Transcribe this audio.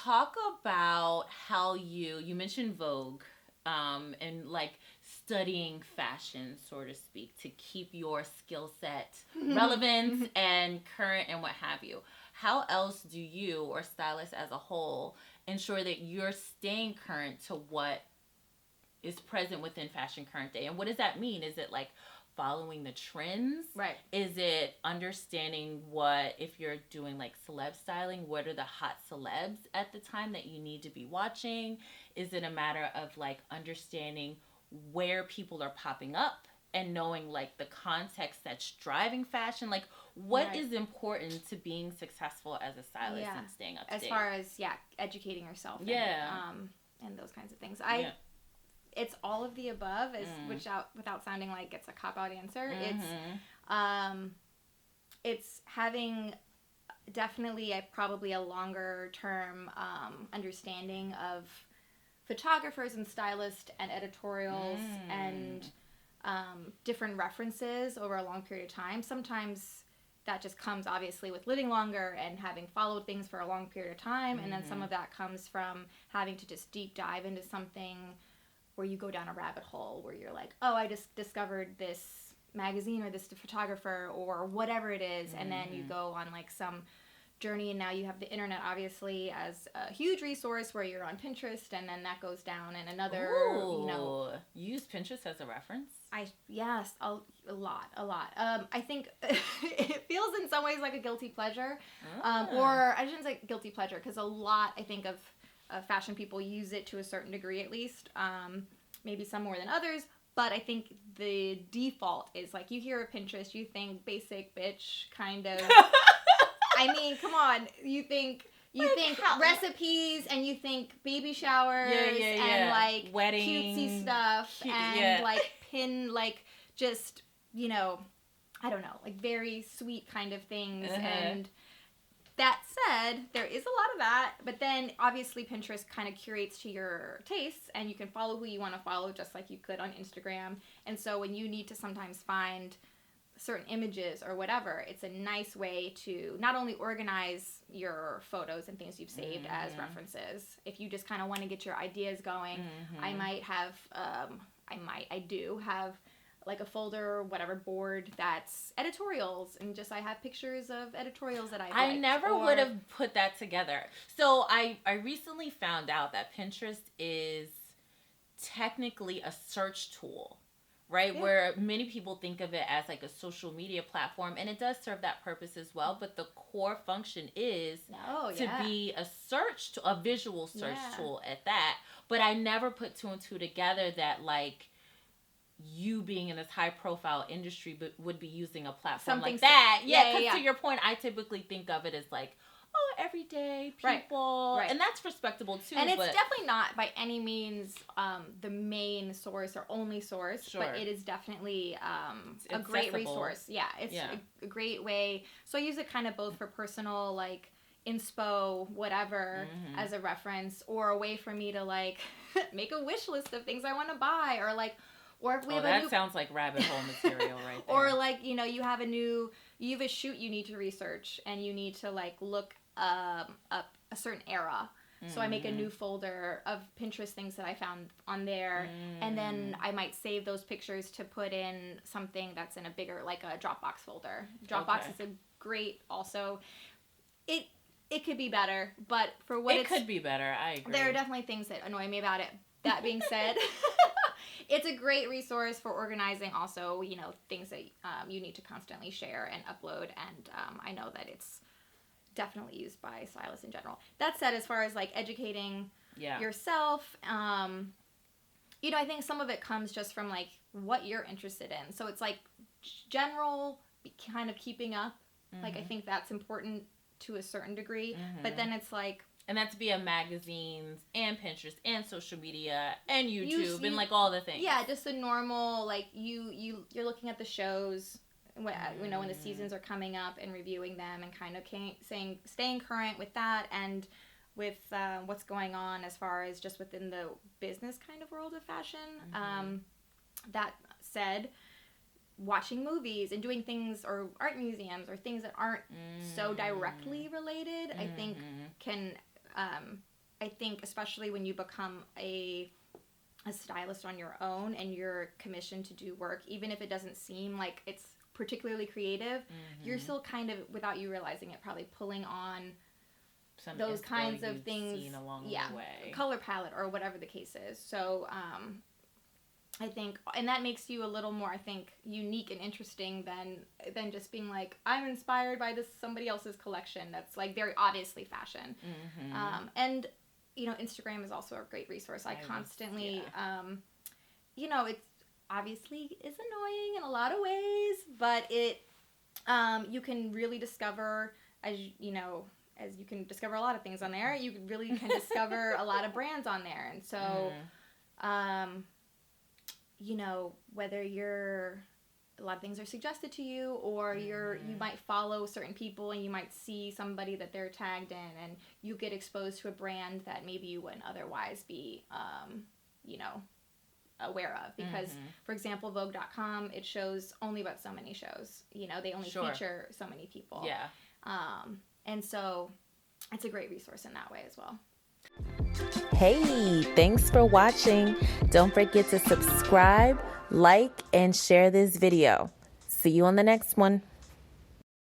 talk about how you mentioned Vogue, and like studying fashion, so to speak, to keep your skill set relevant and current and what have you. How else do you or stylists as a whole ensure that you're staying current to what is present within fashion current day? And what does that mean? Is it like following the trends? Right. Is it understanding what, if you're doing like celeb styling, what are the hot celebs at the time that you need to be watching? Is it a matter of like understanding where people are popping up and knowing like the context that's driving fashion? Like what is important to being successful as a stylist and staying up to date? As far as educating yourself and those kinds of things. It's all of the above, without sounding like it's a cop-out answer. It's having definitely probably a longer term understanding of photographers and stylists and editorials and different references over a long period of time. Sometimes that just comes obviously with living longer and having followed things for a long period of time, and then some of that comes from having to just deep dive into something where you go down a rabbit hole where you're like, oh, I just discovered this magazine or this photographer or whatever it is, and then you go on like some journey, and now you have the internet obviously as a huge resource where you're on Pinterest, and then that goes down and another. You use Pinterest as a reference? Yes, a lot. I think it feels in some ways like a guilty pleasure, or I shouldn't say guilty pleasure, because a lot I think of fashion people use it to a certain degree at least, maybe some more than others, but I think the default is like you hear a Pinterest, you think basic bitch kind of. I mean, come on, you think recipes, and you think baby showers and like weddings, cutesy stuff and like pin, like just, I don't know, like very sweet kind of things. And that said, there is a lot of that, but then obviously Pinterest kind of curates to your tastes, and you can follow who you want to follow just like you could on Instagram. And so when you need to sometimes find certain images or whatever, it's a nice way to not only organize your photos and things you've saved as references. If you just kind of want to get your ideas going, I do have like a folder or whatever board that's editorials, and just I have pictures of editorials that I never would have put that together. So I recently found out that Pinterest is technically a search tool, right? Yeah. Where many people think of it as like a social media platform, and it does serve that purpose as well, but the core function is to be a visual search tool at that. But I never put two and two together that like you being in this high profile industry but would be using a platform like that. Because to your point, I typically think of it as like, everyday people. Right. And that's respectable too. And it's definitely not by any means the main source or only source, but it is definitely a great resource. Yeah, it's a great way. So I use it kind of both for personal, like, inspo, whatever, as a reference, or a way for me to, like, make a wish list of things I want to buy, or, like, or if we have that sounds like rabbit hole material right there. Or, like, you have a shoot you need to research, and you need to, like, look up a certain era. So I make a new folder of Pinterest things that I found on there, and then I might save those pictures to put in something that's in a bigger, like a Dropbox folder. Dropbox is a great, also, it could be better, but for what it could be better, I agree. There are definitely things that annoy me about it. That being said, it's a great resource for organizing also, things that you need to constantly share and upload, and I know that it's definitely used by stylists in general. That said, as far as like educating yourself, I think some of it comes just from like what you're interested in. So it's like general kind of keeping up. Like I think that's important to a certain degree, but then it's like, and that's via magazines and Pinterest and social media and YouTube and like all the things. Yeah, just the normal, like you're looking at the shows when the seasons are coming up and reviewing them and kind of staying current with that and with what's going on as far as just within the business kind of world of fashion. That said, watching movies and doing things or art museums or things that aren't so directly related, I think can I think especially when you become a stylist on your own and you're commissioned to do work, even if it doesn't seem like it's particularly creative, you're still kind of, without you realizing it, probably pulling on those kinds of things along the way. Color palette or whatever the case is. So I think, and that makes you a little more, I think, unique and interesting than just being like, I'm inspired by this somebody else's collection that's like very obviously fashion. And you know, Instagram is also a great resource. I constantly you know, it's obviously is annoying in a lot of ways, but it you can really discover, as you know, as you can discover a lot of things on there, you really can discover a lot of brands on there. And so you know, whether a lot of things are suggested to you, or you might follow certain people and you might see somebody that they're tagged in, and you get exposed to a brand that maybe you wouldn't otherwise be, you know, aware of. Because, for example, Vogue.com, it shows only about so many shows. You know, they only feature so many people. Yeah. And so it's a great resource in that way as well. Hey, thanks for watching. Don't forget to subscribe, like, and share this video. See you on the next one.